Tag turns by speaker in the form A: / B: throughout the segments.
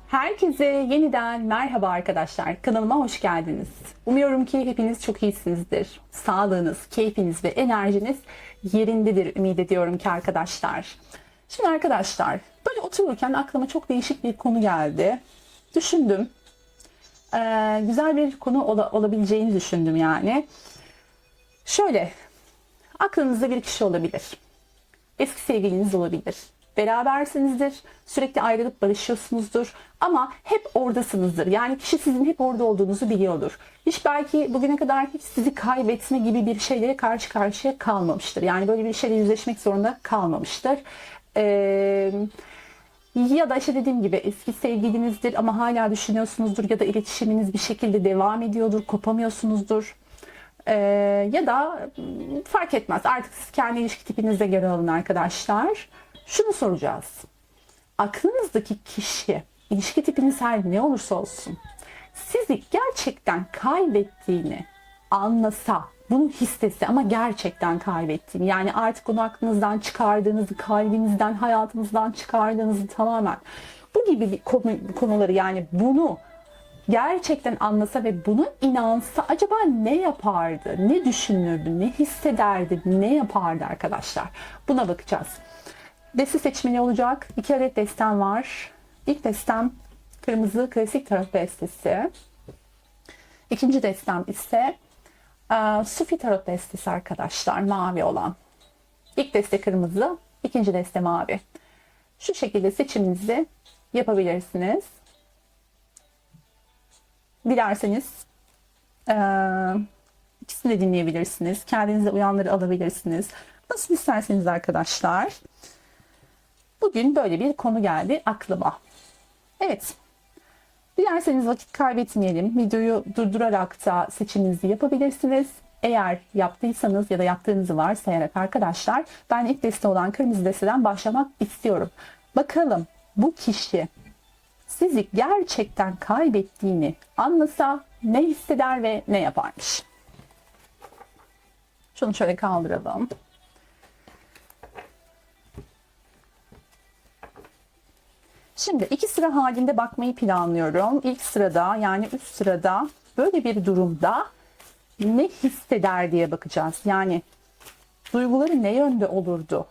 A: Herkese yeniden merhaba arkadaşlar. Kanalıma hoş geldiniz. Umuyorum ki hepiniz çok iyisinizdir. Sağlığınız, keyfiniz ve enerjiniz yerindedir ümit ediyorum ki arkadaşlar. Şimdi arkadaşlar böyle otururken aklıma çok değişik bir konu geldi. Düşündüm. Güzel bir konu olabileceğini düşündüm yani. Şöyle aklınızda bir kişi olabilir. Eski sevgiliniz olabilir. Berabersinizdir. Sürekli ayrılıp barışıyorsunuzdur. Ama hep oradasınızdır. Yani kişi sizin hep orada olduğunuzu biliyordur. Hiç belki bugüne kadar hiç sizi kaybetme gibi bir şeylere karşı karşıya kalmamıştır. Yani böyle bir şeyle yüzleşmek zorunda kalmamıştır. Ya da işte dediğim gibi eski sevgilinizdir ama hala düşünüyorsunuzdur ya da iletişiminiz bir şekilde devam ediyordur, kopamıyorsunuzdur. Ya da fark etmez. Artık siz kendi ilişki tipinize göre alın arkadaşlar. Şunu soracağız. Aklınızdaki kişi, ilişki tipiniz her ne olursa olsun, sizi gerçekten kaybettiğini anlasa, bunu hissetse ama gerçekten kaybettiğini, yani artık onu aklınızdan çıkardığınızı, kalbinizden, hayatınızdan çıkardığınızı tamamen, bu gibi bir konuları, yani bunu gerçekten anlasa ve buna inansa acaba ne yapardı, ne düşünürdü, ne hissederdi, ne yapardı arkadaşlar? Buna bakacağız. Deste seçmeni olacak. 2 adet destem var. İlk destem kırmızı klasik tarot destesi. İkinci destem ise Sufi tarot destesi arkadaşlar, mavi olan. İlk deste kırmızı, ikinci deste mavi. Şu şekilde seçiminizi yapabilirsiniz. Dilerseniz ikisini de dinleyebilirsiniz. Kendinize uyanları alabilirsiniz. Nasıl isterseniz arkadaşlar. Bugün böyle bir konu geldi aklıma. Evet. Dilerseniz vakit kaybetmeyelim. Videoyu durdurarak da seçiminizi yapabilirsiniz. Eğer yaptıysanız ya da yaptığınızı varsayarak arkadaşlar, ben ilk deste olan kırmızı desteden başlamak istiyorum. Bakalım bu kişi sizi gerçekten kaybettiğini anlasa ne hisseder ve ne yaparmış? Şunu şöyle kaldıralım. Şimdi 2 sıra halinde bakmayı planlıyorum. İlk sırada, yani üst sırada böyle bir durumda ne hisseder diye bakacağız. Yani duyguları ne yönde olurdu?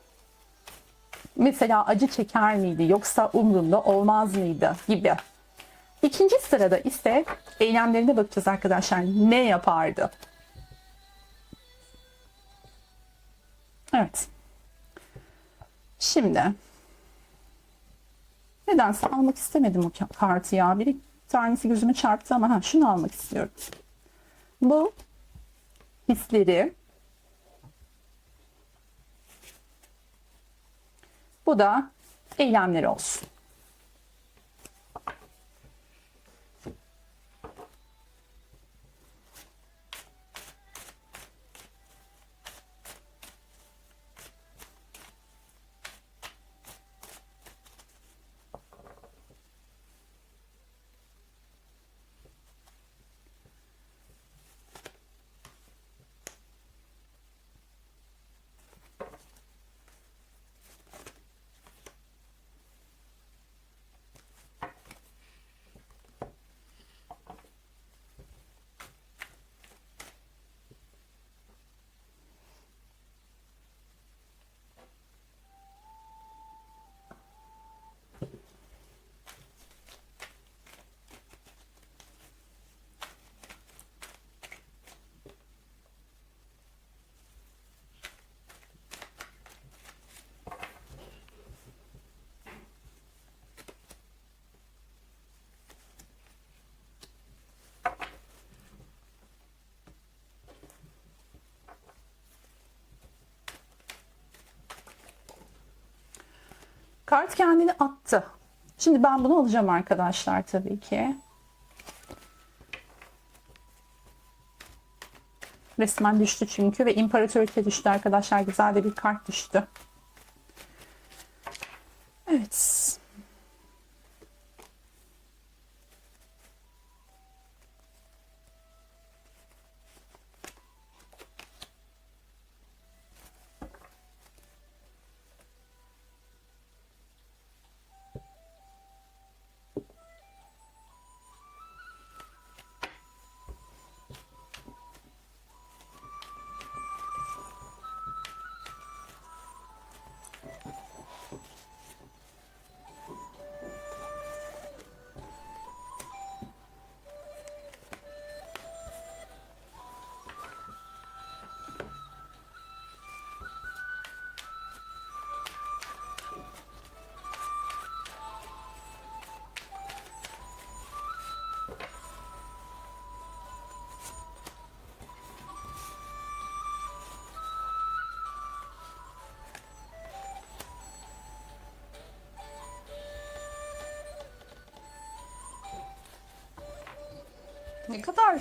A: Mesela acı çeker miydi yoksa umrunda olmaz mıydı gibi. İkinci sırada ise eylemlerine bakacağız arkadaşlar. Ne yapardı? Evet. Şimdi nedense almak istemedim o kartı ya. Bir tanesi gözüme çarptı ama şunu almak istiyorum. Bu hisleri, bu da eylemleri olsun. Kart kendini attı. Şimdi ben bunu alacağım arkadaşlar tabii ki. Resmen düştü çünkü ve imparatorite düştü arkadaşlar. Güzel de bir kart düştü. Evet. Ne kadar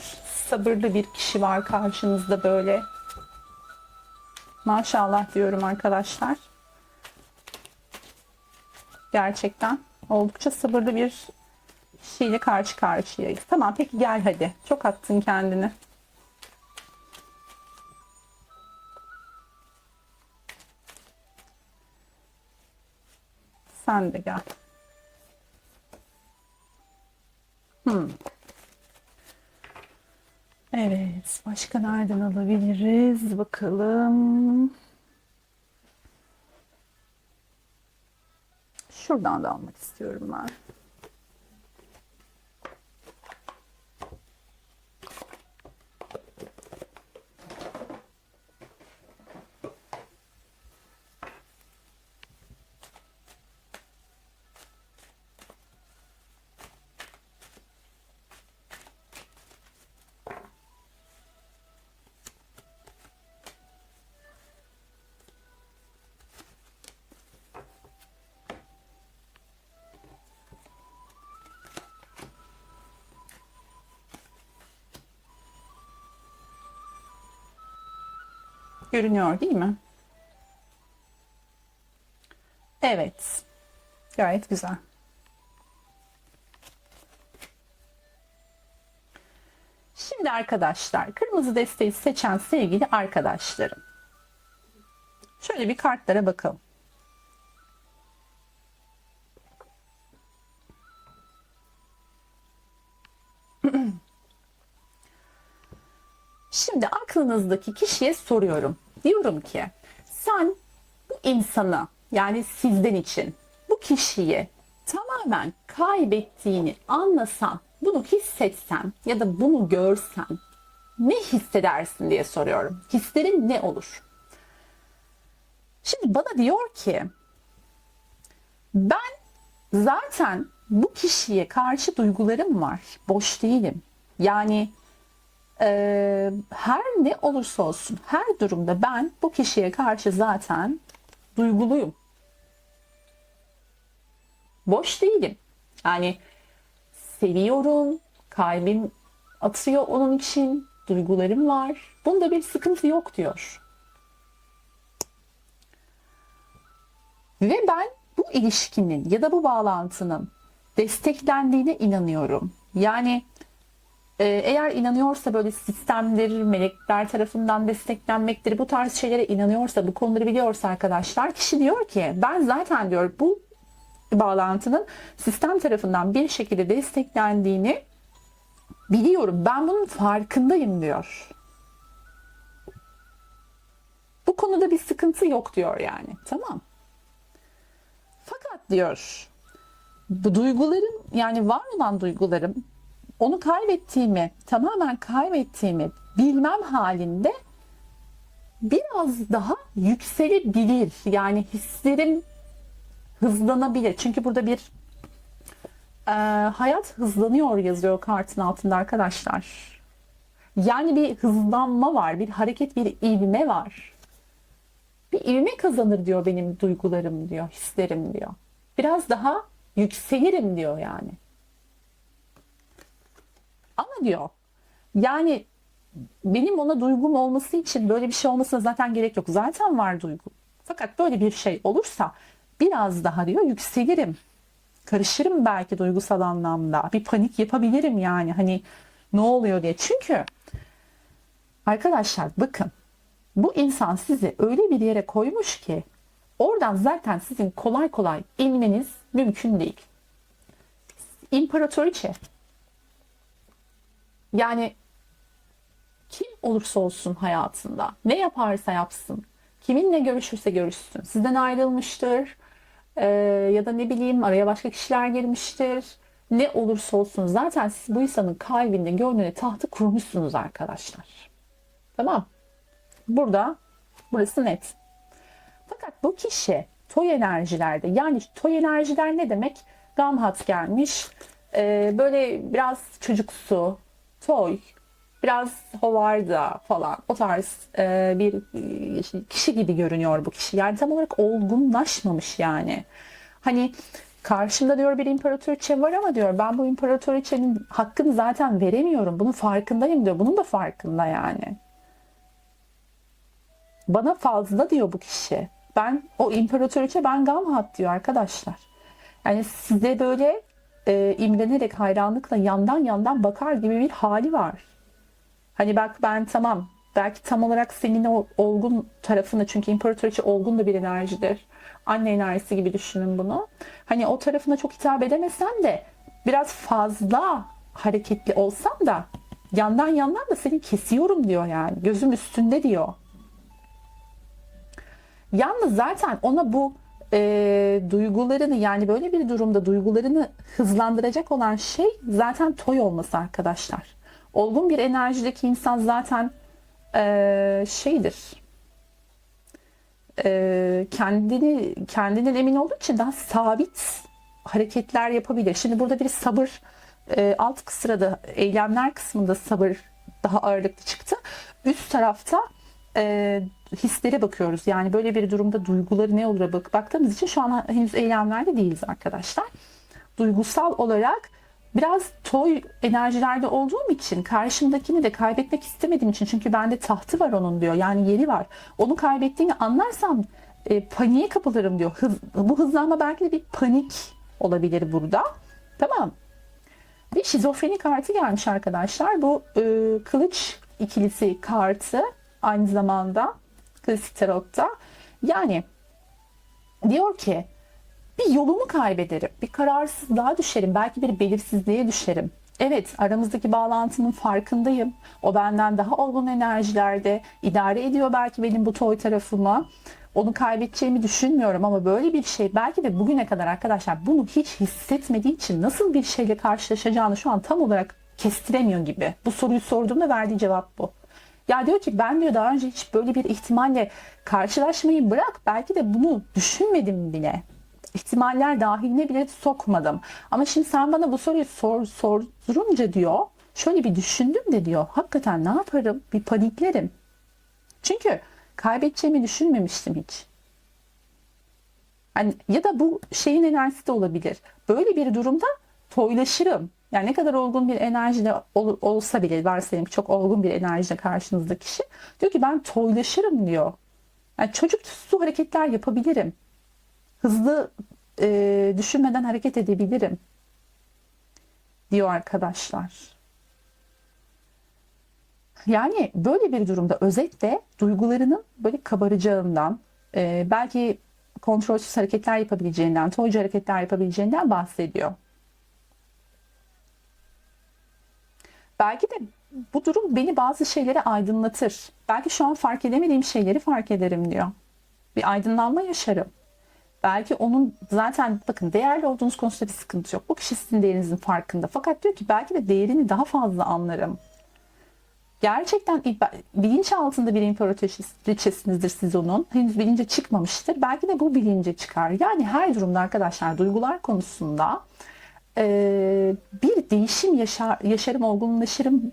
A: sabırlı bir kişi var karşınızda böyle. Maşallah diyorum arkadaşlar. Gerçekten oldukça sabırlı bir kişiyle karşı karşıyayız. Tamam peki gel hadi. Çok attın kendini. Sen de gel. Evet. Başka nereden alabiliriz? Bakalım. Şuradan da almak istiyorum ben. Görünüyor değil mi? Evet. Gayet güzel. Şimdi arkadaşlar, kırmızı desteği seçen sevgili arkadaşlarım. Şöyle bir kartlara bakalım. Şimdi aklınızdaki kişiye soruyorum. Diyorum ki sen bu insanı, yani sizden için bu kişiyi tamamen kaybettiğini anlasan, bunu hissetsen ya da bunu görsen ne hissedersin diye soruyorum. Hislerin ne olur? Şimdi bana diyor ki ben zaten bu kişiye karşı duygularım var. Boş değilim. Yani her ne olursa olsun, her durumda ben bu kişiye karşı zaten duyguluyum. Boş değilim. Yani seviyorum, kalbim atıyor onun için, duygularım var. Bunda bir sıkıntı yok diyor. Ve ben bu ilişkinin ya da bu bağlantının desteklendiğine inanıyorum. Yani eğer inanıyorsa böyle sistemdir, melekler tarafından desteklenmektir, bu tarz şeylere inanıyorsa, bu konuları biliyorsa arkadaşlar, kişi diyor ki ben zaten diyor bu bağlantının sistem tarafından bir şekilde desteklendiğini biliyorum. Ben bunun farkındayım diyor. Bu konuda bir sıkıntı yok diyor yani. Tamam. Fakat diyor bu duygularım, yani var olan duygularım, onu kaybettiğimi, tamamen kaybettiğimi bilmem halinde biraz daha yükselebilir. Yani hislerim hızlanabilir. Çünkü burada bir hayat hızlanıyor yazıyor kartın altında arkadaşlar. Yani bir hızlanma var, bir hareket, bir ivme var. Bir ivme kazanır diyor benim duygularım diyor, hislerim diyor. Biraz daha yükselirim diyor yani. Ama diyor yani benim ona duygum olması için böyle bir şey olmasına zaten gerek yok. Zaten var duygu. Fakat böyle bir şey olursa biraz daha diyor yükselirim. Karışırım belki duygusal anlamda. Bir panik yapabilirim yani. Hani ne oluyor diye. Çünkü arkadaşlar bakın bu insan sizi öyle bir yere koymuş ki oradan zaten sizin kolay kolay inmeniz mümkün değil. İmparatoriçe. Yani kim olursa olsun hayatında, ne yaparsa yapsın, kiminle görüşürse görüşsün, sizden ayrılmıştır ya da ne bileyim araya başka kişiler girmiştir. Ne olursa olsun zaten siz bu insanın kalbinde, gönlüne tahtı kurmuşsunuz arkadaşlar. Tamam. Burası net. Fakat bu kişi toy enerjilerde, yani toy enerjiler ne demek? Gamhat gelmiş, böyle biraz çocuksu, toy, biraz hovarda falan o tarz bir kişi gibi görünüyor bu kişi. Yani tam olarak olgunlaşmamış yani. Hani Karşımda diyor bir imparatoriçe var ama diyor ben bu imparatoriçenin hakkını zaten veremiyorum. Bunun farkındayım diyor. Bunun da farkında yani. Bana fazla diyor bu kişi. Ben o imparatoriçe ben Gamhat diyor arkadaşlar. Yani size böyle imrenerek hayranlıkla yandan yandan bakar gibi bir hali var. Hani bak ben tamam belki tam olarak senin o olgun tarafını çünkü imparatoriçe olgun da bir enerjidir. Anne enerjisi gibi düşünün bunu. Hani o tarafına çok hitap edemesen de biraz fazla hareketli olsam da yandan yandan da seni kesiyorum diyor yani. Gözüm üstünde diyor. Yalnız zaten ona bu duygularını yani böyle bir durumda duygularını hızlandıracak olan şey zaten toy olması arkadaşlar. Olgun bir enerjideki insan zaten şeydir. Kendinden emin olduğu için daha sabit hareketler yapabilir. Şimdi burada bir sabır alt sırada eylemler kısmında sabır daha ağırlıklı çıktı. Üst tarafta hislere bakıyoruz. Yani böyle bir durumda duyguları ne olur baktığımız için şu an henüz eylemlerde değiliz arkadaşlar. Duygusal olarak biraz toy enerjilerde olduğum için karşımdakini de kaybetmek istemediğim için çünkü bende tahtı var onun diyor. Yani yeri var. Onu kaybettiğini anlarsam paniğe kapılırım diyor. Bu hızlanma belki de bir panik olabilir burada. Tamam. Bir şizofreni kartı gelmiş arkadaşlar. Bu kılıç ikilisi kartı aynı zamanda klasik tarotta. Yani diyor ki bir yolumu kaybederim, bir kararsızlığa düşerim, belki bir belirsizliğe düşerim. Evet, aramızdaki bağlantının farkındayım. O benden daha olgun enerjilerde idare ediyor belki benim bu toy tarafımı. Onu kaybedeceğimi düşünmüyorum ama böyle bir şey belki de bugüne kadar arkadaşlar bunu hiç hissetmediği için nasıl bir şeyle karşılaşacağını şu an tam olarak kestiremiyor gibi. Bu soruyu sorduğumda verdiği cevap bu. Ya diyor ki ben diyor daha önce hiç böyle bir ihtimalle karşılaşmayı bırak belki de bunu düşünmedim bile. İhtimaller dahiline bile sokmadım. Ama şimdi sen bana bu soruyu sorunca diyor şöyle bir düşündüm de diyor hakikaten ne yaparım? Bir paniklerim. Çünkü kaybedeceğimi düşünmemiştim hiç. Hani ya da bu şeyin enerjisi de olabilir. Böyle bir durumda toylaşırım. Yani ne kadar olgun bir enerjide olsa bile varsayalım çok olgun bir enerjide karşınızda kişi diyor ki ben toylaşırım diyor. Yani çocuksu hareketler yapabilirim. Hızlı düşünmeden hareket edebilirim diyor arkadaşlar. Yani böyle bir durumda özetle duygularının böyle kabaracağından, belki kontrolsüz hareketler yapabileceğinden, toycu hareketler yapabileceğinden bahsediyor. Belki de bu durum beni bazı şeylere aydınlatır. Belki şu an fark edemediğim şeyleri fark ederim diyor. Bir aydınlanma yaşarım. Belki onun zaten bakın değerli olduğunuz konusunda bir sıkıntı yok. Bu kişi sizin değerinizin farkında. Fakat diyor ki belki de değerini daha fazla anlarım. Gerçekten bilinç altında bir imparatoriçesinizdir siz onun. Henüz bilince çıkmamıştır. Belki de bu bilince çıkar. Yani her durumda arkadaşlar duygular konusunda bir değişim yaşarım, olgunlaşırım,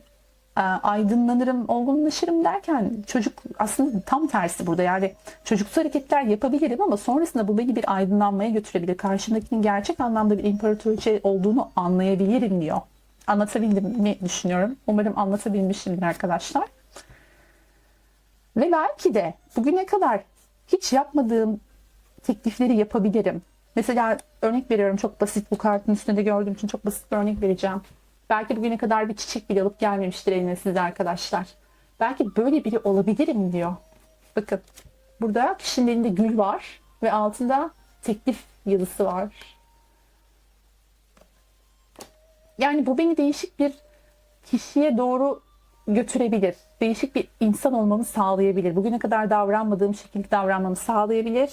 A: aydınlanırım, olgunlaşırım derken çocuk aslında tam tersi burada. Yani çocuksu hareketler yapabilirim ama sonrasında bu beni bir aydınlanmaya götürebilir. Karşımdakinin gerçek anlamda bir imparatoriçe olduğunu anlayabilirim diyor. Anlatabildim mi düşünüyorum. Umarım anlatabilmişimdir arkadaşlar. Ve belki de bugüne kadar hiç yapmadığım teklifleri yapabilirim. Mesela örnek veriyorum çok basit bu kartın üstünde gördüğüm için çok basit bir örnek vereceğim. Belki bugüne kadar bir çiçek bile alıp gelmemiştir eline size arkadaşlar. Belki böyle biri olabilirim diyor. Bakın burada kişinin elinde gül var ve altında teklif yazısı var. Yani bu beni değişik bir kişiye doğru götürebilir. Değişik bir insan olmamı sağlayabilir. Bugüne kadar davranmadığım şekilde davranmamı sağlayabilir.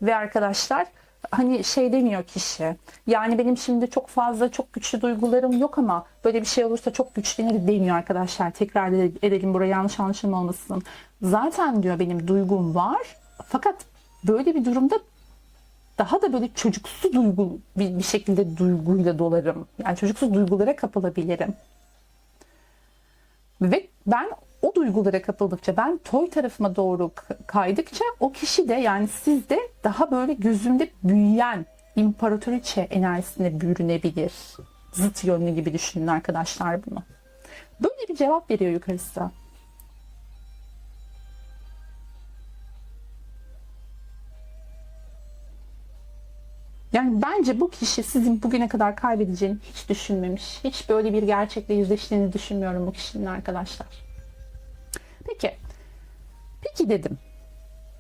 A: Ve arkadaşlar hani şey demiyor kişi. Yani benim şimdi çok fazla çok güçlü duygularım yok ama böyle bir şey olursa çok güçlenir demiyor arkadaşlar. Tekrar edelim buraya yanlış anlaşılma olmasın. Zaten diyor benim duygum var. Fakat böyle bir durumda daha da böyle çocuksu duygu bir şekilde duyguyla dolarım. Yani çocuksu duygulara kapılabilirim. Ve ben o duygulara kapıldıkça, ben toy tarafıma doğru kaydıkça o kişi de yani siz de daha böyle gözümde büyüyen imparatoriçe enerjisine bürünebilir. Zıt yönlü gibi düşünün arkadaşlar bunu. Böyle bir cevap veriyor yukarısı. Yani bence bu kişi sizin bugüne kadar kaybedeceğini hiç düşünmemiş. Hiç böyle bir gerçekle yüzleştiğini düşünmüyorum bu kişinin arkadaşlar. Peki. Peki dedim.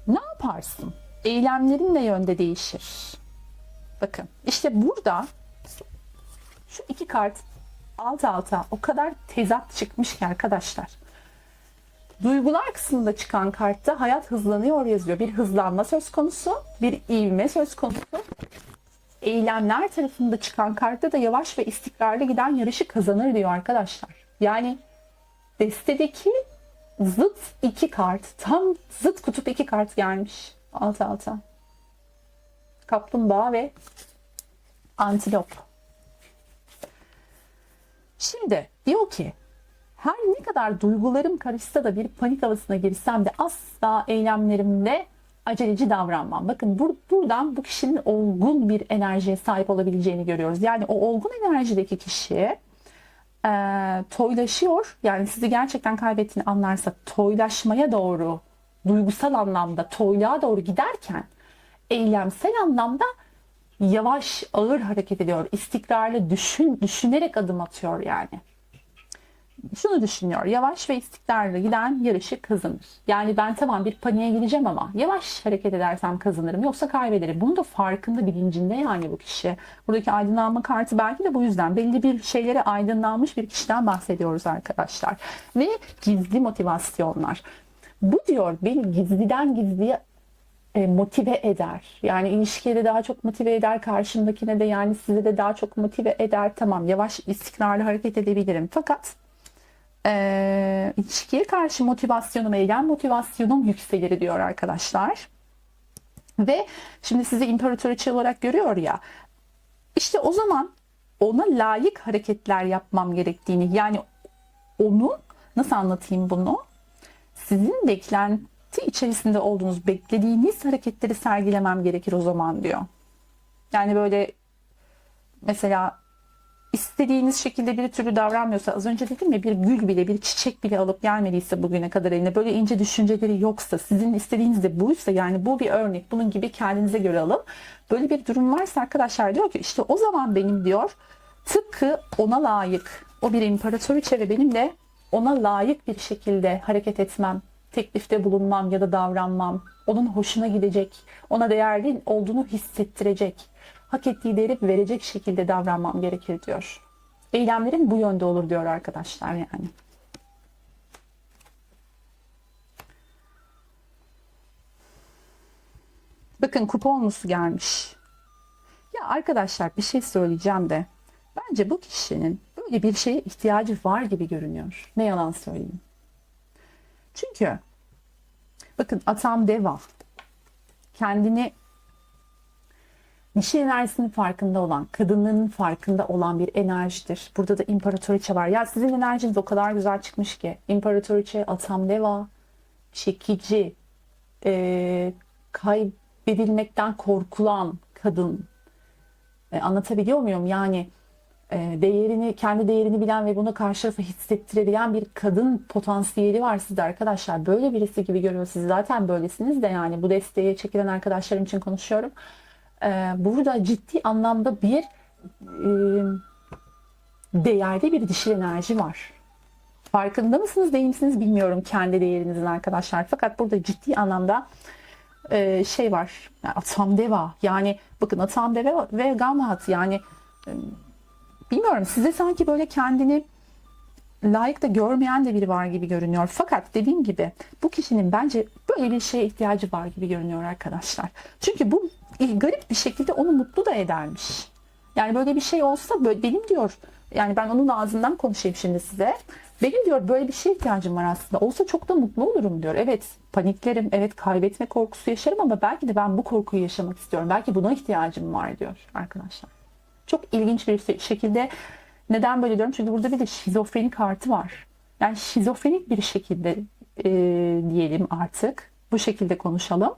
A: Ne yaparsın? Eylemlerin ne yönde değişir? Bakın işte burada şu iki kart alt alta o kadar tezat çıkmış ki arkadaşlar. Duygular kısmında çıkan kartta hayat hızlanıyor yazıyor. Bir hızlanma söz konusu, bir ivme söz konusu. Eylemler tarafında çıkan kartta da yavaş ve istikrarlı giden yarışı kazanır diyor arkadaşlar. Yani destedeki zıt iki kart, tam zıt kutup iki kart gelmiş alt alta. Kaplumbağa ve antilop. Şimdi diyor ki her ne kadar duygularım karışsa da bir panik havasına girsem de asla eylemlerimde aceleci davranmam. Bakın buradan bu kişinin olgun bir enerjiye sahip olabileceğini görüyoruz. Yani o olgun enerjideki kişi toylaşıyor. Yani sizi gerçekten kaybettiğini anlarsa toylaşmaya doğru, duygusal anlamda toyluğa doğru giderken eylemsel anlamda yavaş, ağır hareket ediyor. İstikrarlı düşünerek adım atıyor yani. Şunu düşünüyor. Yavaş ve istikrarlı giden yarışı kazanır. Yani ben tamam bir paniğe gireceğim ama yavaş hareket edersem kazanırım yoksa kaybederim. Bunun da farkında, bilincinde yani bu kişi. Buradaki aydınlanma kartı belki de bu yüzden. Belli bir şeylere aydınlanmış bir kişiden bahsediyoruz arkadaşlar. Ve gizli motivasyonlar. Bu diyor beni gizliden gizliye motive eder. Yani ilişkiye de daha çok motive eder. Karşımdakine de yani size de daha çok motive eder. Tamam yavaş istikrarlı hareket edebilirim. Fakat ilişkiye karşı motivasyonum, eylem motivasyonum yükselir diyor arkadaşlar. Ve şimdi sizi imparatoriçe olarak görüyor ya. İşte o zaman ona layık hareketler yapmam gerektiğini, yani onu nasıl anlatayım bunu? Sizin beklenti içerisinde olduğunuz, beklediğiniz hareketleri sergilemem gerekir o zaman diyor. Yani böyle mesela İstediğiniz şekilde bir türlü davranmıyorsa, az önce dedim ya, bir gül bile, bir çiçek bile alıp gelmediyse bugüne kadar eline, böyle ince düşünceleri yoksa, sizin istediğiniz de buysa, yani bu bir örnek, bunun gibi kendinize göre alın. Böyle bir durum varsa arkadaşlar diyor ki işte o zaman benim diyor tıpkı ona layık, o bir imparatoriçe ve benim de ona layık bir şekilde hareket etmem, teklifte bulunmam ya da davranmam, onun hoşuna gidecek, ona değerli olduğunu hissettirecek, hak ettiği değeri verecek şekilde davranmam gerekir diyor. Eylemlerin bu yönde olur diyor arkadaşlar yani. Bakın kupa onlusu gelmiş. Ya arkadaşlar bir şey söyleyeceğim de bence bu kişinin böyle bir şeye ihtiyacı var gibi görünüyor. Ne yalan söyleyeyim. Çünkü bakın atam deva kendini, dişi enerjisinin farkında olan, kadının farkında olan bir enerjidir. Burada da imparatoriçe var. Ya sizin enerjiniz o kadar güzel çıkmış ki. İmparatoriçe, atam deva, çekici, kaybedilmekten korkulan kadın. Anlatabiliyor muyum? Yani değerini, kendi değerini bilen ve bunu karşı tarafa hissettirebilen bir kadın potansiyeli var sizde arkadaşlar. Böyle birisi gibi görüyor sizi. Zaten böylesiniz de, yani bu desteğe çekilen arkadaşlarım için konuşuyorum. Burada ciddi anlamda bir değerde bir dişil enerji var. Farkında mısınız değil misiniz bilmiyorum kendi değerinizin arkadaşlar. Fakat burada ciddi anlamda şey var. Yani atam deva. Yani bakın atam deva ve gamhat. Yani bilmiyorum, size sanki böyle kendini layık da görmeyen de biri var gibi görünüyor. Fakat dediğim gibi bu kişinin bence böyle bir şeye ihtiyacı var gibi görünüyor arkadaşlar. Çünkü bu garip bir şekilde onu mutlu da edermiş. Yani böyle bir şey olsa, böyle benim diyor, yani ben onun ağzından konuşayım şimdi size. Benim diyor böyle bir şeye ihtiyacım var aslında. Olsa çok da mutlu olurum diyor. Evet paniklerim, evet kaybetme korkusu yaşarım ama belki de ben bu korkuyu yaşamak istiyorum. Belki buna ihtiyacım var diyor arkadaşlar. Çok ilginç bir şekilde. Neden böyle diyorum? Çünkü burada bir de şizofrenik kartı var. Yani şizofrenik bir şekilde diyelim artık. Bu şekilde konuşalım.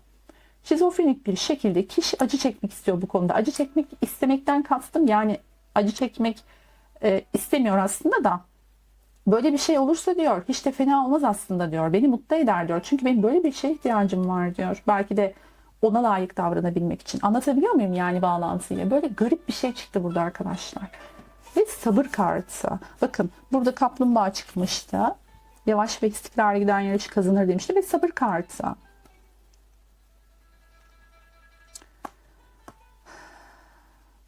A: Şizofrenik bir şekilde kişi acı çekmek istiyor bu konuda. Acı çekmek istemekten kastım yani acı çekmek istemiyor aslında da. Böyle bir şey olursa diyor hiç de fena olmaz aslında diyor. Beni mutlu eder diyor. Çünkü benim böyle bir şeye ihtiyacım var diyor. Belki de ona layık davranabilmek için. Anlatabiliyor muyum yani bağlantıyı? Böyle garip bir şey çıktı burada arkadaşlar. Ve sabır kartı. Bakın burada kaplumbağa çıkmıştı. Yavaş ve istikrarlı giden yarışı kazanır demişti ve sabır kartı.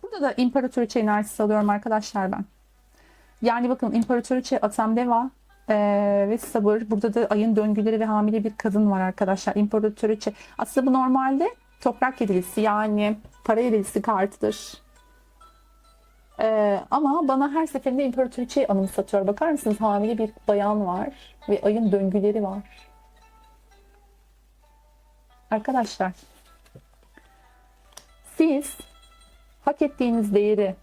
A: Burada da imparatoriçe enerjisi alıyorum arkadaşlar ben. Yani bakın imparatoriçe Atem Deva ve sabır. Burada da ayın döngüleri ve hamile bir kadın var arkadaşlar. İmparatoriçe. Aslında bu normalde toprak yedilisi yani para yedilisi kartıdır. Ama bana her seferinde imparatoriçeyi anımsatıyor. Bakar mısınız? Hamile bir bayan var ve ayın döngüleri var. Arkadaşlar siz hak ettiğiniz değeri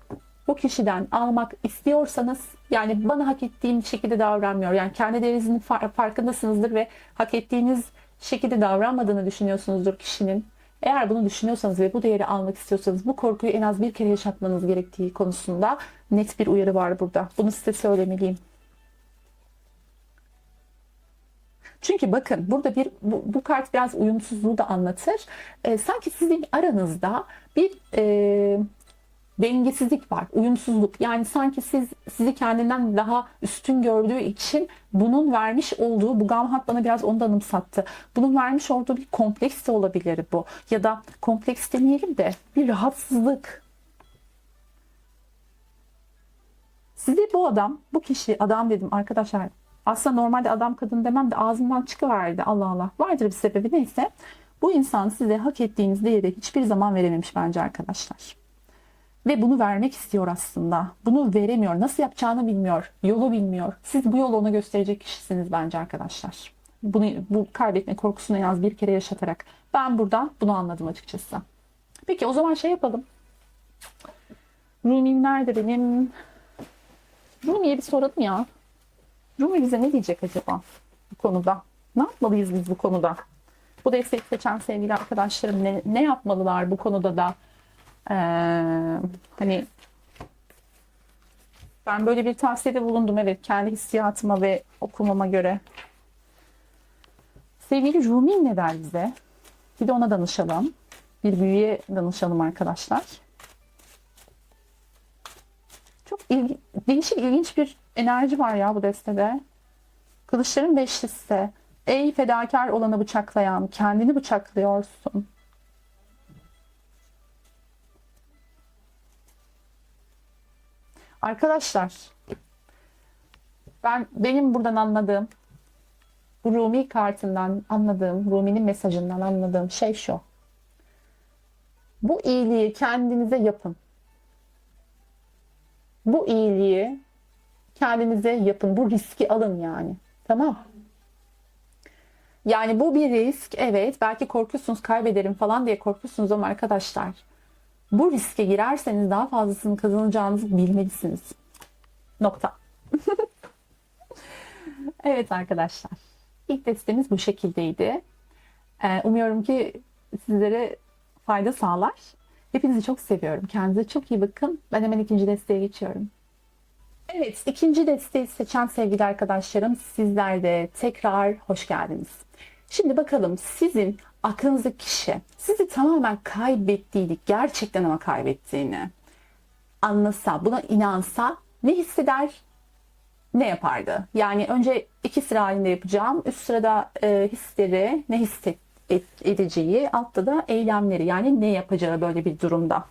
A: bu kişiden almak istiyorsanız yani bana hak ettiğim şekilde davranmıyor. Yani kendi değerinizin farkındasınızdır ve hak ettiğiniz şekilde davranmadığını düşünüyorsunuzdur kişinin. Eğer bunu düşünüyorsanız ve bu değeri almak istiyorsanız bu korkuyu en az bir kere yaşatmanız gerektiği konusunda net bir uyarı var burada. Bunu size söylemeliyim. Çünkü bakın burada bu kart biraz uyumsuzluğu da anlatır. Sanki sizin aranızda bir dengesizlik var, uyumsuzluk. Yani sanki sizi kendinden daha üstün gördüğü için bunun vermiş olduğu, bu Gamhat bana biraz onu da anımsattı. Bunun vermiş olduğu bir kompleks de olabilir bu. Ya da kompleks demeyelim de bir rahatsızlık. Sizi bu adam, bu kişi, adam dedim arkadaşlar. Aslında normalde adam kadın demem de ağzımdan çıkıverdi. Allah Allah. Vardır bir sebebi, neyse. Bu insan size hak ettiğiniz değeri hiçbir zaman verememiş bence arkadaşlar. Ve bunu vermek istiyor aslında. Bunu veremiyor. Nasıl yapacağını bilmiyor. Yolu bilmiyor. Siz bu yolu ona gösterecek kişisiniz bence arkadaşlar. Bu kaybetme korkusunu en az bir kere yaşatarak. Ben burada bunu anladım açıkçası. Peki o zaman şey yapalım. Rumi'm nerede benim? Rumi'ye bir soralım ya. Rumi bize ne diyecek acaba bu konuda? Ne yapmalıyız biz bu konuda? Bu desteği seçen sevgili arkadaşlarım ne yapmalılar bu konuda da? Hani ben böyle bir tavsiyede bulundum, evet, kendi hissiyatıma ve okumama göre. Sevgili Rumi ne der bize? Bir de ona danışalım. Bir büyüye danışalım arkadaşlar. Çok değişik, ilginç bir enerji var ya bu destede. Kılıçların beşlisi. Ey fedakar olanı bıçaklayan, kendini bıçaklıyorsun. Arkadaşlar, benim buradan anladığım, bu Rumi kartından anladığım, Rumi'nin mesajından anladığım şey şu. Bu iyiliği kendinize yapın. Bu iyiliği kendinize yapın. Bu riski alın yani. Tamam. Yani bu bir risk. Evet, belki korkuyorsunuz kaybederim falan diye korkuyorsunuz ama arkadaşlar, bu riske girerseniz daha fazlasını kazanacağınızı bilmelisiniz. Nokta. Evet arkadaşlar. İlk destemiz bu şekildeydi. Umuyorum ki sizlere fayda sağlar. Hepinizi çok seviyorum. Kendinize çok iyi bakın. Ben hemen ikinci desteğe geçiyorum. Evet, ikinci desteği seçen sevgili arkadaşlarım, sizler de tekrar hoş geldiniz. Şimdi bakalım sizin aklınızdaki kişi sizi tamamen kaybettiğini, gerçekten ama kaybettiğini anlasa, buna inansa ne hisseder, ne yapardı? Yani önce iki sıra halinde yapacağım. Üst sırada hisleri, ne edeceği, altta da eylemleri, yani ne yapacağı böyle bir durumda.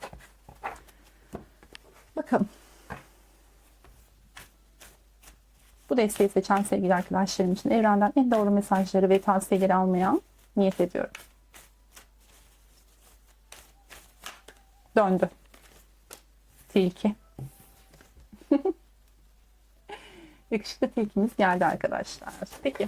A: Bakın. Bu desteği seçen sevgili arkadaşlarım için evrenden en doğru mesajları ve tavsiyeleri almaya niyet ediyorum. Döndü. Tilki. Yakışıklı tilkimiz geldi arkadaşlar. Peki.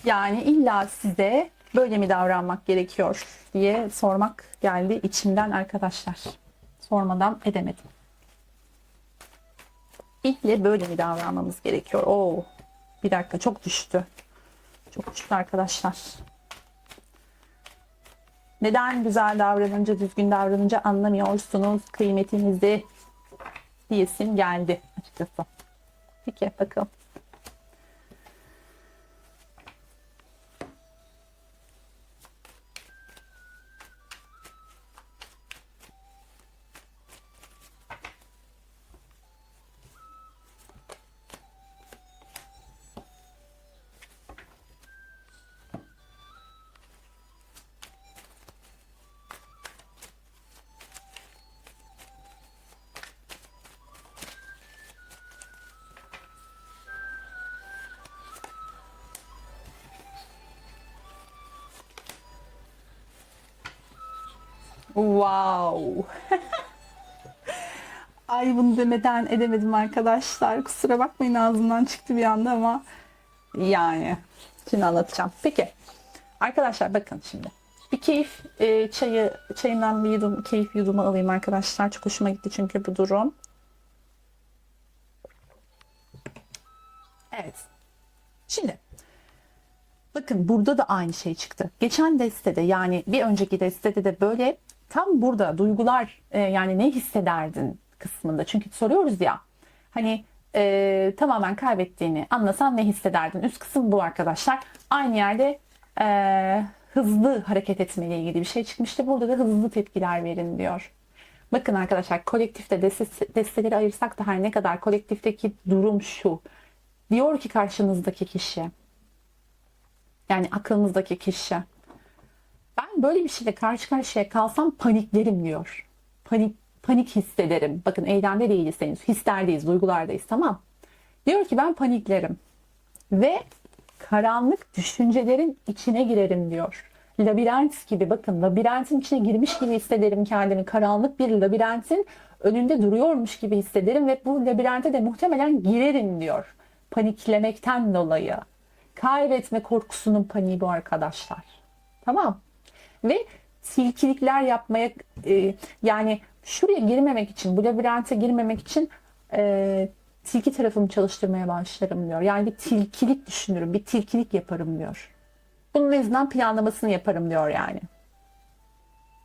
A: Yani illa size böyle mi davranmak gerekiyor diye sormak geldi içimden arkadaşlar. Sormadan edemedim. İlle böyle mi davranmamız gerekiyor? Oo, bir dakika, çok düştü. Çok düştü arkadaşlar. Neden güzel davranınca, düzgün davranınca anlamıyorsunuz kıymetinizi diyesim geldi açıkçası. Peki bakalım. Wow. Ay, bunu demeden edemedim arkadaşlar. Kusura bakmayın, ağzımdan çıktı bir anda ama yani şimdi anlatacağım. Peki arkadaşlar, bakın şimdi. Bir keyif çayından bir yudum, keyif yudumu alayım arkadaşlar. Çok hoşuma gitti çünkü bu durum. Evet. Şimdi bakın, burada da aynı şey çıktı. Geçen destede, yani bir önceki destede de böyle tam burada duygular, yani ne hissederdin kısmında. Çünkü soruyoruz ya, hani tamamen kaybettiğini anlasan ne hissederdin? Üst kısım bu arkadaşlar. Aynı yerde hızlı hareket etmeyle ilgili bir şey çıkmıştı. Burada da hızlı tepkiler verin diyor. Bakın arkadaşlar, kolektifte desteleri ayırsak da her ne kadar, kolektifteki durum şu. Diyor ki karşınızdaki kişi, yani aklınızdaki kişi, ben böyle bir şeyle karşı karşıya kalsam paniklerim diyor. Panik hissederim. Bakın, eylemde değiliz henüz. Hislerdeyiz, duygulardayız, tamam. Diyor ki ben paniklerim ve karanlık düşüncelerin içine girerim diyor. Labirent gibi, bakın, labirentin içine girmiş gibi hissederim kendimi. Karanlık bir labirentin önünde duruyormuş gibi hissederim ve bu labirente de muhtemelen girerim diyor. Paniklemekten dolayı. Kaybetme korkusunun paniği bu arkadaşlar. Tamam. Ve tilkilikler yapmaya, yani şuraya girmemek için, bu labirente girmemek için tilki tarafımı çalıştırmaya başlarım diyor. Yani bir tilkilik düşünürüm, bir tilkilik yaparım diyor. Bunun yüzünden planlamasını yaparım diyor yani.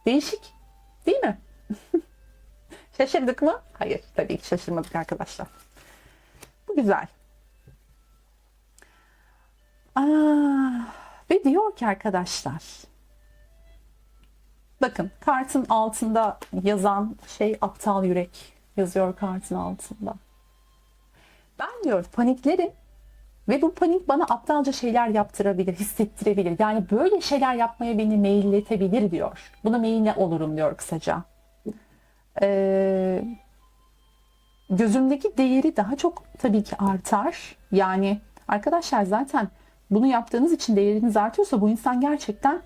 A: Değişik, değil mi? Şaşırdık mı? Hayır, tabii ki şaşırmadık arkadaşlar. Bu güzel. Ve diyor ki arkadaşlar, bakın, kartın altında yazan şey aptal yürek yazıyor kartın altında. Ben diyor paniklerim ve bu panik bana aptalca şeyler yaptırabilir, hissettirebilir. Yani böyle şeyler yapmaya beni meyilletebilir diyor. Buna meyilli olurum diyor kısaca. Gözümdeki değeri daha çok tabii ki artar. Yani arkadaşlar, zaten bunu yaptığınız için değeriniz artıyorsa bu insan gerçekten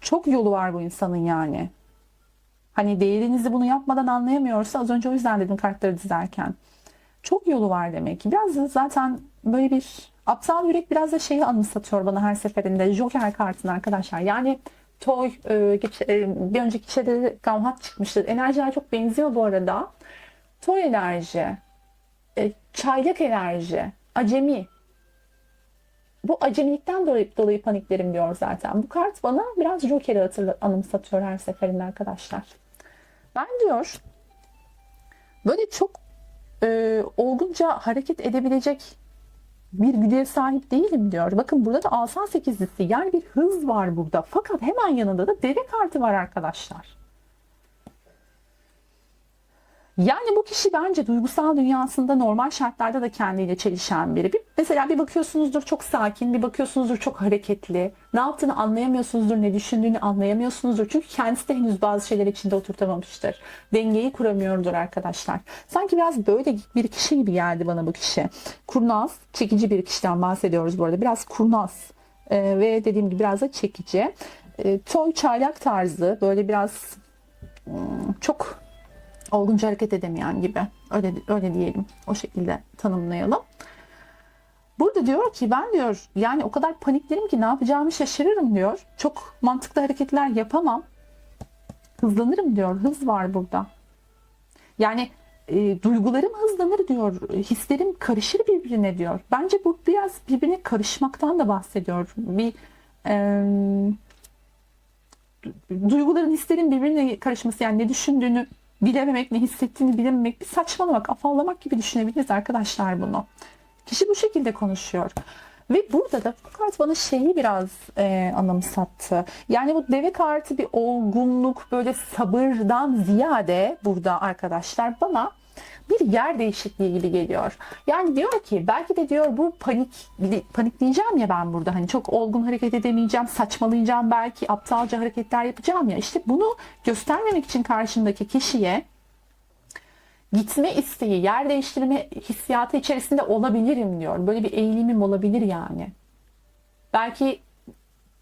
A: çok yolu var bu insanın yani. Hani değerinizi bunu yapmadan anlayamıyorsa, az önce o yüzden dedim kartları dizerken. Çok yolu var demek ki. Biraz da zaten böyle bir aptal yürek biraz da şeyi anımsatıyor bana her seferinde. Joker kartını arkadaşlar. Yani toy, bir önceki şeyde de Gamhat çıkmıştı. Enerjiler çok benziyor bu arada. Toy enerji, çaylak enerji, acemi. Bu acemilikten dolayı paniklerim diyor zaten. Bu kart bana biraz Joker'i anımsatıyor her seferinde arkadaşlar. Ben diyor böyle çok olgunca hareket edebilecek bir güce sahip değilim diyor. Bakın, burada da asa sekizlisi, yani bir hız var burada. Fakat hemen yanında da deve kartı var arkadaşlar. Yani bu kişi bence duygusal dünyasında normal şartlarda da kendiyle çelişen biri. Mesela bir bakıyorsunuzdur çok sakin, bir bakıyorsunuzdur çok hareketli. Ne yaptığını anlayamıyorsunuzdur, ne düşündüğünü anlayamıyorsunuzdur. Çünkü kendisi de henüz bazı şeyler içinde oturtamamıştır. Dengeyi kuramıyordur arkadaşlar. Sanki biraz böyle bir kişi gibi geldi bana bu kişi. Kurnaz, çekici bir kişiden bahsediyoruz bu arada. Biraz kurnaz ve dediğim gibi biraz da çekici. Toy, çaylak tarzı, böyle biraz çok olgunca hareket edemeyen gibi. Öyle diyelim. O şekilde tanımlayalım. Burada diyor ki ben diyor yani o kadar paniklerim ki ne yapacağımı şaşırırım diyor. Çok mantıklı hareketler yapamam. Hızlanırım diyor. Hız var burada. Yani duygularım hızlanır diyor. Hislerim karışır birbirine diyor. Bence bu biraz birbirine karışmaktan da bahsediyor. Bir duyguların, hislerin birbirine karışması, yani ne düşündüğünü bilememek, ne hissettiğini bilememek, bir saçmalamak, afallamak gibi düşünebiliriz arkadaşlar bunu. Kişi bu şekilde konuşuyor. Ve burada da bu kart bana şeyi biraz anımsattı. Yani bu deve kartı bir olgunluk, böyle sabırdan ziyade burada arkadaşlar bana bir yer değişikliği gibi geliyor. Yani diyor ki belki de diyor bu panikleyeceğim ya ben burada, hani çok olgun hareket edemeyeceğim, saçmalayacağım, belki aptalca hareketler yapacağım ya, işte bunu göstermemek için karşımdaki kişiye gitme isteği, yer değiştirme hissiyatı içerisinde olabilirim diyor. Böyle bir eğilimim olabilir yani. Belki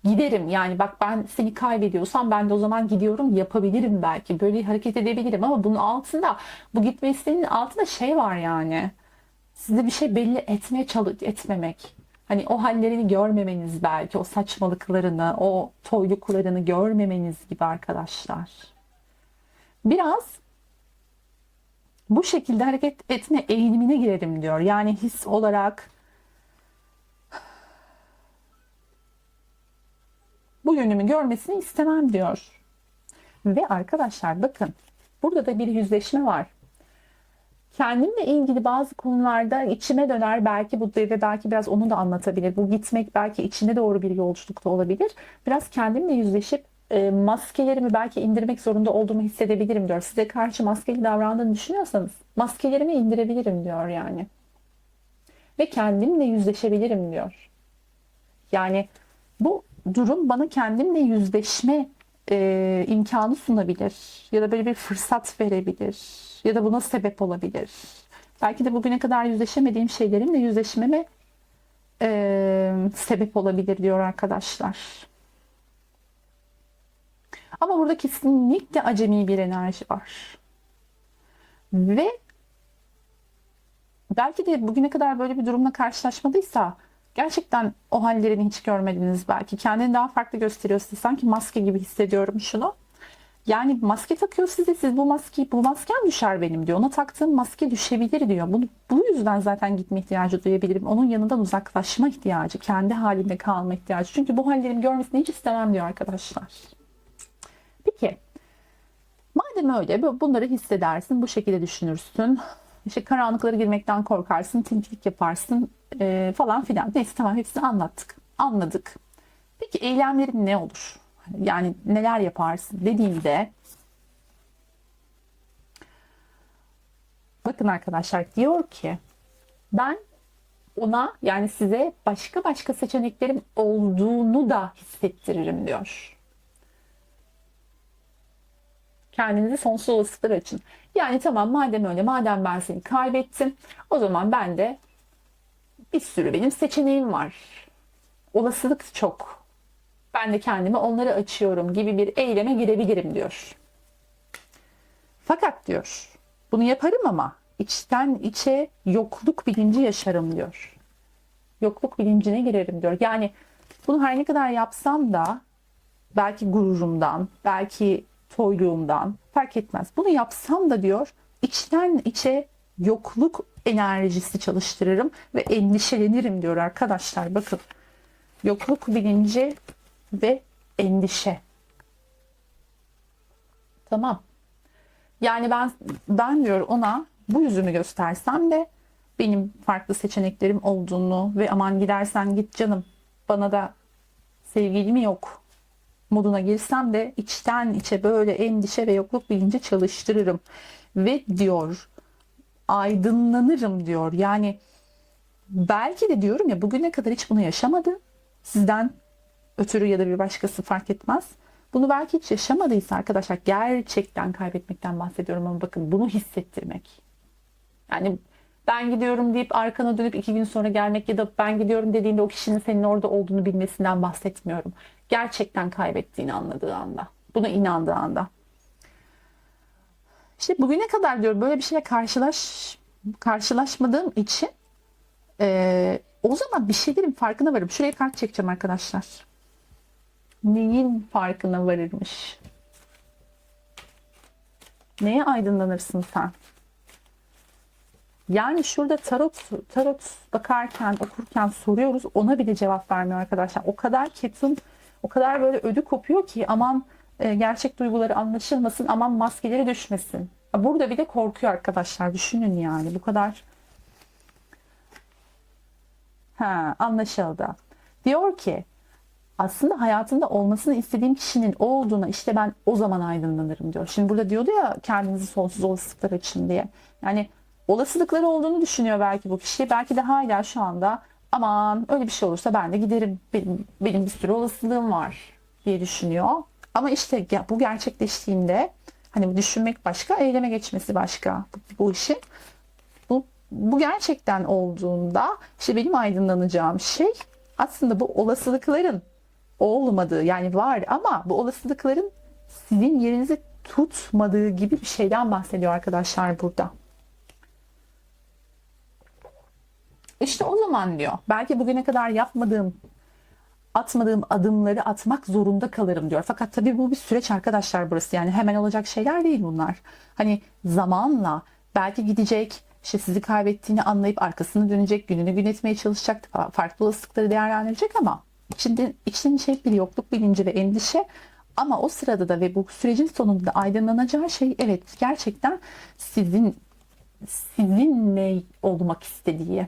A: giderim, yani bak ben seni kaybediyorsam ben de o zaman gidiyorum yapabilirim belki. Böyle hareket edebilirim ama bunun altında, bu gitme isteğinin altında şey var yani. Size bir şey belli etmemek. Hani o hallerini görmemeniz, belki o saçmalıklarını, o toyluklarını görmemeniz gibi arkadaşlar. Biraz bu şekilde hareket etme eğilimine girerim diyor. Yani his olarak bu yönümü görmesini istemem diyor. Ve arkadaşlar bakın, burada da bir yüzleşme var. Kendimle ilgili bazı konularda içime döner, belki bu deve belki biraz onu da anlatabilir. Bu gitmek belki içine doğru bir yolculukta olabilir. Biraz kendimle yüzleşip maskelerimi belki indirmek zorunda olduğumu hissedebilirim diyor. Size karşı maskeli davrandığını düşünüyorsanız maskelerimi indirebilirim diyor yani. Ve kendimle yüzleşebilirim diyor. Yani bu durum bana kendimle yüzleşme imkanı sunabilir. Ya da böyle bir fırsat verebilir. Ya da buna sebep olabilir. Belki de bugüne kadar yüzleşemediğim şeylerimle yüzleşmeme sebep olabilir diyor arkadaşlar. Ama burada kesinlikle acemi bir enerji var. Ve belki de bugüne kadar böyle bir durumla karşılaşmadıysa gerçekten o hallerini hiç görmediniz belki. Kendini daha farklı gösteriyor size. Sanki maske gibi hissediyorum şunu. Yani maske takıyor size. Siz bu maskem düşer benim diyor. Ona taktığım maske düşebilir diyor. Bu yüzden zaten gitme ihtiyacı duyabilirim. Onun yanından uzaklaşma ihtiyacı. Kendi halinde kalma ihtiyacı. Çünkü bu hallerimi görmesini hiç istemem diyor arkadaşlar. Peki. Madem öyle bunları hissedersin. Bu şekilde düşünürsün. İşte karanlıklara girmekten korkarsın. Tilkilik yaparsın falan filan. Neyse tamam, hepsini anlattık. Anladık. Peki eylemlerin ne olur? Yani neler yaparsın dediğimde, bakın arkadaşlar, diyor ki ben ona, yani size başka seçeneklerim olduğunu da hissettiririm diyor. Kendinizi sonsuz olasılıklar açın. Yani tamam, madem öyle, madem ben seni kaybettim, o zaman ben de bir sürü benim seçeneğim var. Olasılık çok. Ben de kendimi onları açıyorum gibi bir eyleme girebilirim diyor. Fakat diyor, bunu yaparım ama içten içe yokluk bilinci yaşarım diyor. Yokluk bilincine girerim diyor. Yani bunu her ne kadar yapsam da belki gururumdan, belki toyluğumdan fark etmez. Bunu yapsam da diyor içten içe yokluk enerjisi çalıştırırım ve endişelenirim diyor arkadaşlar. Bakın, yokluk bilinci ve endişe. Tamam. Yani ben diyor ona bu yüzümü göstersem de benim farklı seçeneklerim olduğunu ve aman gidersen git canım, bana da sevgilim yok moduna girsem de içten içe böyle endişe ve yokluk bilinci çalıştırırım. Ve diyor aydınlanırım diyor. Yani belki de diyorum ya, bugüne kadar hiç bunu yaşamadı. Sizden ötürü ya da bir başkası fark etmez. Bunu belki hiç yaşamadıysa arkadaşlar, gerçekten kaybetmekten bahsediyorum ama bakın, bunu hissettirmek. Yani ben gidiyorum deyip arkana dönüp 2 gün sonra gelmek ya da ben gidiyorum dediğinde o kişinin senin orada olduğunu bilmesinden bahsetmiyorum. Gerçekten kaybettiğini anladığı anda, buna inandığı anda. İşte bugüne kadar diyor böyle bir şeyle karşılaşmadığım için O zaman bir şeylerin farkına varım. Şuraya kart çekeceğim arkadaşlar. Neyin farkına varırmış? Neye aydınlanırsın sen? Yani şurada tarot bakarken, okurken soruyoruz. Ona bile cevap vermiyor arkadaşlar. O kadar ketum, o kadar böyle ödü kopuyor ki aman gerçek duyguları anlaşılmasın, aman maskeleri düşmesin. Burada bile korkuyor arkadaşlar. Düşünün yani bu kadar. Anlaşıldı. Diyor ki aslında hayatında olmasını istediğim kişinin o olduğuna işte ben o zaman aydınlanırım diyor. Şimdi burada diyordu ya kendinizi sonsuz olasılıklar açın diye. Yani olasılıkları olduğunu düşünüyor belki bu kişi. Belki de hala şu anda aman öyle bir şey olursa ben de giderim. Benim bir sürü olasılığım var diye düşünüyor. Ama işte bu gerçekleştiğinde hani düşünmek başka, eyleme geçmesi başka bu işin. Bu gerçekten olduğunda işte benim aydınlanacağım şey aslında bu olasılıkların olmadığı, yani var ama bu olasılıkların sizin yerinizi tutmadığı gibi bir şeyden bahsediyor arkadaşlar burada. İşte o zaman diyor belki bugüne kadar atmadığım adımları atmak zorunda kalırım diyor. Fakat tabii bu bir süreç arkadaşlar burası. Yani hemen olacak şeyler değil bunlar. Hani zamanla belki gidecek, işte sizi kaybettiğini anlayıp arkasını dönecek, gününü gün etmeye çalışacak, farklı olasılıkları değerlendirecek ama içten şey bir yokluk bilinci ve endişe. Ama o sırada da ve bu sürecin sonunda aydınlanacağı şey evet gerçekten sizinle olmak istediği.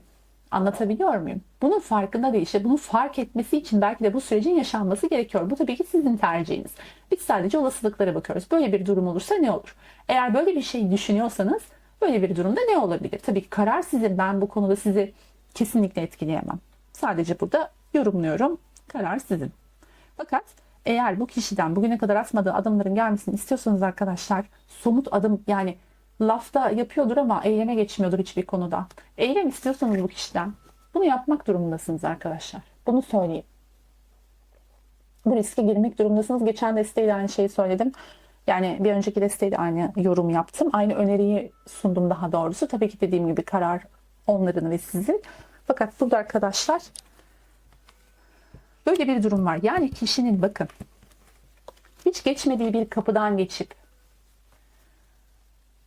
A: Anlatabiliyor muyum? Bunun farkında değil. İşte bunu fark etmesi için belki de bu sürecin yaşanması gerekiyor. Bu tabii ki sizin tercihiniz. Biz sadece olasılıklara bakıyoruz. Böyle bir durum olursa ne olur? Eğer böyle bir şey düşünüyorsanız böyle bir durumda ne olabilir? Tabii ki karar sizin. Ben bu konuda sizi kesinlikle etkileyemem. Sadece burada yorumluyorum. Karar sizin. Fakat eğer bu kişiden bugüne kadar atmadığı adımların gelmesini istiyorsanız arkadaşlar somut adım yani lafta yapıyordur ama eyleme geçmiyordur hiçbir konuda. Eylem istiyorsanız bu kişiden bunu yapmak durumundasınız arkadaşlar. Bunu söyleyeyim. Bu riske girmek durumundasınız. Geçen desteği de aynı şeyi söyledim. Yani bir önceki desteği de aynı yorum yaptım. Aynı öneriyi sundum daha doğrusu. Tabii ki dediğim gibi karar onların ve sizin. Fakat burada arkadaşlar böyle bir durum var. Yani kişinin bakın hiç geçmediği bir kapıdan geçip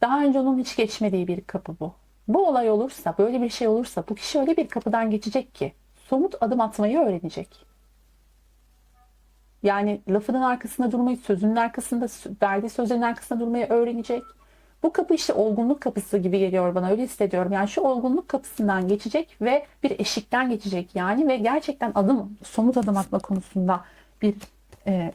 A: daha önce onun hiç geçmediği bir kapı bu. Bu olay olursa, böyle bir şey olursa bu kişi öyle bir kapıdan geçecek ki somut adım atmayı öğrenecek. Yani lafının arkasında durmayı, sözünün arkasında, verdiği sözlerin arkasında durmayı öğrenecek. Bu kapı işte olgunluk kapısı gibi geliyor bana, öyle hissediyorum. Yani şu olgunluk kapısından geçecek ve bir eşikten geçecek yani ve gerçekten somut adım atma konusunda bir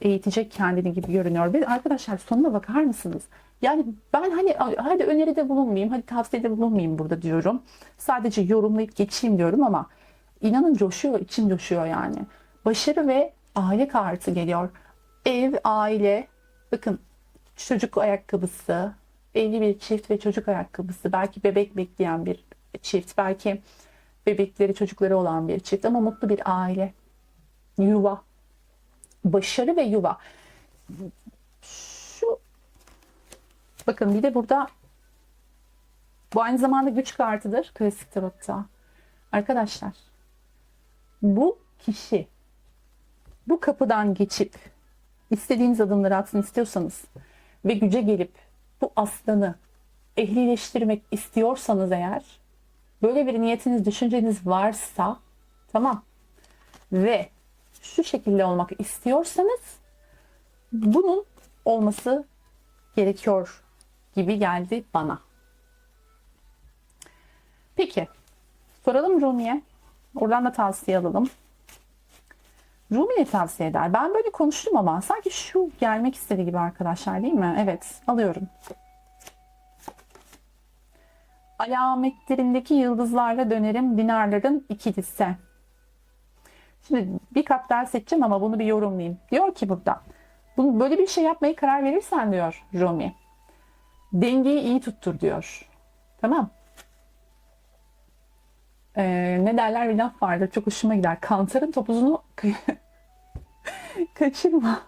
A: eğitecek kendini gibi görünüyor. Ve arkadaşlar sonuna bakar mısınız? Yani ben hani hadi öneride bulunmayayım, hadi tavsiyede bulunmayayım burada diyorum. Sadece yorumlayıp geçeyim diyorum ama inanın coşuyor, içim coşuyor yani. Başarı ve aile kartı geliyor. Ev, aile, bakın çocuk ayakkabısı, evli bir çift ve çocuk ayakkabısı, belki bebek bekleyen bir çift, belki bebekleri, çocukları olan bir çift ama mutlu bir aile, yuva, başarı ve yuva. Şu bakın bir de burada bu aynı zamanda güç kartıdır klasik tarotta. Arkadaşlar bu kişi bu kapıdan geçip istediğiniz adımları atsın istiyorsanız ve güce gelip bu aslanı ehlileştirmek istiyorsanız eğer böyle bir niyetiniz, düşünceniz varsa tamam ve şu şekilde olmak istiyorsanız bunun olması gerekiyor gibi geldi bana. Peki soralım Rumi'ye. Oradan da tavsiye alalım. Rumi ne tavsiye eder? Ben böyle konuştum ama sanki şu gelmek istediği gibi arkadaşlar değil mi? Evet alıyorum. Alametlerindeki yıldızlarla dönerim dinarların ikilisi. Şimdi bir kap daha seçeceğim ama bunu bir yorumlayayım. Diyor ki burada. Böyle bir şey yapmaya karar verirsen diyor Rumi. Dengeyi iyi tuttur diyor. Tamam. Ne derler bir laf vardır. Çok hoşuma gider. Kantarın topuzunu kaçırma.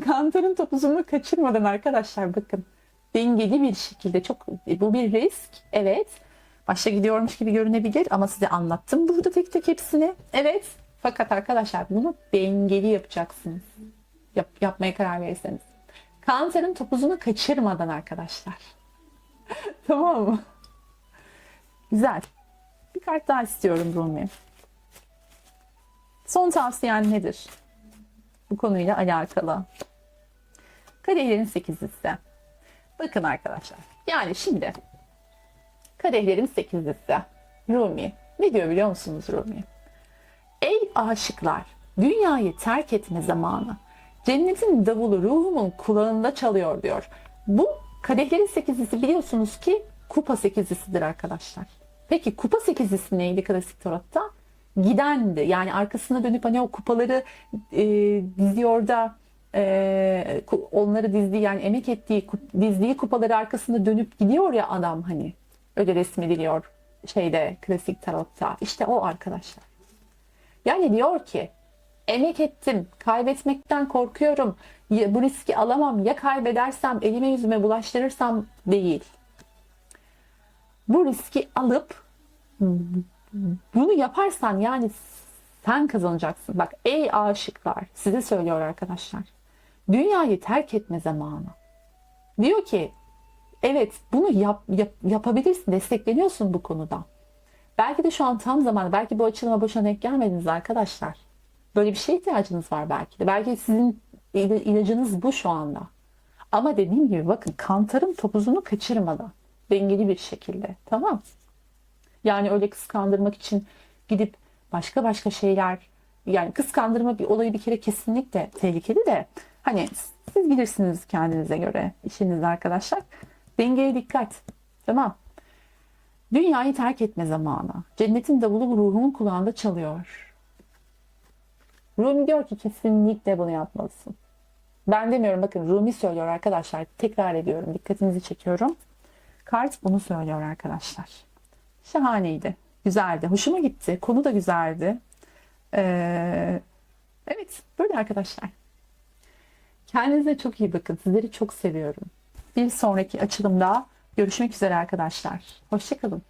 A: Kantarın topuzunu kaçırmadan arkadaşlar bakın. Dengeli bir şekilde bu bir risk. Evet. Başta gidiyormuş gibi görünebilir ama size anlattım burada tek tek hepsini. Evet. Fakat arkadaşlar bunu dengeli yapacaksınız. Yapmaya karar verirseniz. Kantarın topuzunu kaçırmadan arkadaşlar. Tamam mı? Güzel. Bir kart daha istiyorum Rumi. Son tavsiyen nedir? Bu konuyla alakalı. Kadehlerin sekizlisi. Bakın arkadaşlar. Yani şimdi kadehlerin sekizlisi. Rumi. Ne diyor biliyor musunuz Rumi? Ey aşıklar, dünyayı terk etme zamanı. Cennetin davulu ruhumun kulağında çalıyor diyor. Bu kadehlerin sekizlisi biliyorsunuz ki kupa sekizlisidir arkadaşlar. Peki kupa sekizlisi neydi klasik tarotta? Gidendi. Yani arkasına dönüp hani o kupaları diziyor da onları dizdiği yani emek ettiği dizdiği kupaları arkasında dönüp gidiyor ya adam hani. Öyle resmediliyor şeyde klasik tarotta. İşte o arkadaşlar. Yani diyor ki emek ettim, kaybetmekten korkuyorum, bu riski alamam, ya kaybedersem, elime yüzüme bulaştırırsam değil. Bu riski alıp bunu yaparsan yani sen kazanacaksın. Bak ey aşıklar size söylüyor arkadaşlar. Dünyayı terk etme zamanı. Diyor ki evet bunu yapabilirsin, destekleniyorsun bu konuda. Belki de şu an tam zamanı, belki bu açılıma boşuna denk gelmediniz arkadaşlar. Böyle bir şeye ihtiyacınız var belki de. Belki sizin ilacınız bu şu anda. Ama dediğim gibi bakın kantarın topuzunu kaçırmadan. Dengeli bir şekilde. Tamam. Yani öyle kıskandırmak için gidip başka şeyler yani kıskandırma bir olayı bir kere kesinlikle tehlikeli de hani siz bilirsiniz kendinize göre işinizde arkadaşlar. Dengeye dikkat. Tamam. Dünyayı terk etme zamanı. Cennetin davulu ruhumun kulağında çalıyor. Rumi diyor ki kesinlikle bunu yapmalısın. Ben demiyorum bakın Rumi söylüyor arkadaşlar. Tekrar ediyorum. Dikkatinizi çekiyorum. Kart bunu söylüyor arkadaşlar. Şahaneydi. Güzeldi. Hoşuma gitti. Konu da güzeldi. Evet. Böyle arkadaşlar. Kendinize çok iyi bakın. Sizleri çok seviyorum. Bir sonraki açılımda görüşmek üzere arkadaşlar. Hoşça kalın.